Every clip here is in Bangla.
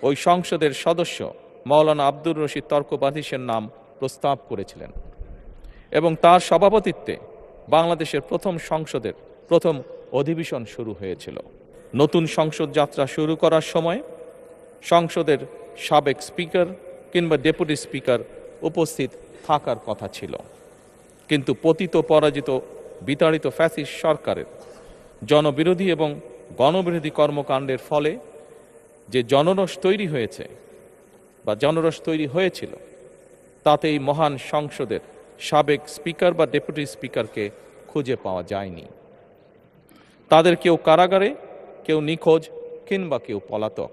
ওই সংসদের সদস্য মাওলানা আব্দুর রশিদ তর্কবাধিসের নাম প্রস্তাব করেছিলেন এবং তার সভাপতিত্বে বাংলাদেশের প্রথম সংসদের প্রথম অধিবেশন শুরু হয়েছিল। নতুন সংসদ যাত্রা শুরু করার সময় সংসদের সাবেক স্পিকার কিংবা ডেপুটি স্পিকার উপস্থিত থাকার কথা ছিল, কিন্তু পতিত পরাজিত বিতাড়িত ফ্যাসিস্ট সরকারের জনবিরোধী এবং গণবিরোধী কর্মকাণ্ডের ফলে যে জনরোষ তৈরি হয়েছে বা জনরোষ তৈরি হয়েছিল, তাতে এই মহান সংসদের সাবেক স্পিকার বা ডেপুটি স্পিকারকে খুঁজে পাওয়া যায়নি। তাদের কেউ কারাগারে, কেউ নিখোঁজ কিংবা কেউ পলাতক।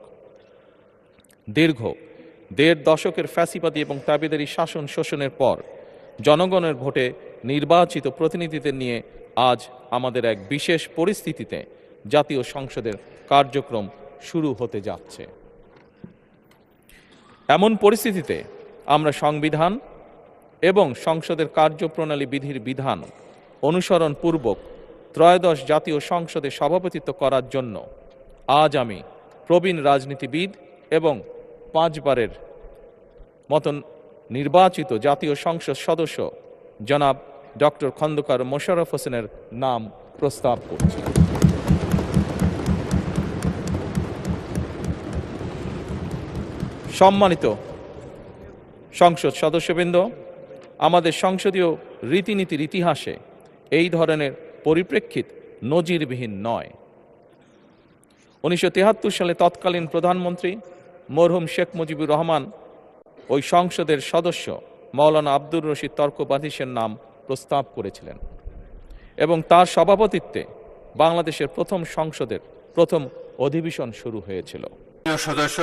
দীর্ঘ ১.৫ দশকের ফ্যাসিবাদী এবং তাবেদারি শাসন শোষণের পর জনগণের ভোটে নির্বাচিত প্রতিনিধিদের নিয়ে আজ আমাদের এক বিশেষ পরিস্থিতিতে জাতীয় সংসদের কার্যক্রম শুরু হতে যাচ্ছে। এমন পরিস্থিতিতে আমরা সংবিধান এবং সংসদের কার্যপ্রণালী বিধির বিধান অনুসরণ পূর্বক ত্রয়োদশ জাতীয় সংসদে সভাপতিত্ব করার জন্য আজ আমি প্রবীণ রাজনীতিবিদ এবং 5 বারের মতন নির্বাচিত জাতীয় সংসদ সদস্য জনাব ডক্টর খন্দকার মোশাররফ হোসেনের নাম প্রস্তাব করছি। সম্মানিত সংসদ সদস্যবৃন্দ, আমাদের সংসদীয় রীতিনীতির ইতিহাসে এই ধরনের পরিপ্রেক্ষিত নজিরবিহীন নয়। 1973 সালে তৎকালীন প্রধানমন্ত্রী মরহুম শেখ মুজিবুর রহমান ওই সংসদের সদস্য মাওলানা আব্দুর রশিদ তর্কবাধিসের নাম প্রস্তাব করেছিলেন এবং তার সভাপতিত্বে বাংলাদেশের প্রথম সংসদের প্রথম অধিবেশন শুরু হয়েছিল। সদস্য,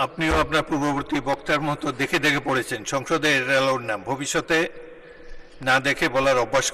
আপনিও আপনার পূর্ববর্তী বক্তার মতো দেখে দেখে পড়েছেন সংসদের নাম, ভবিষ্যতে না দেখে বলার অভ্যাস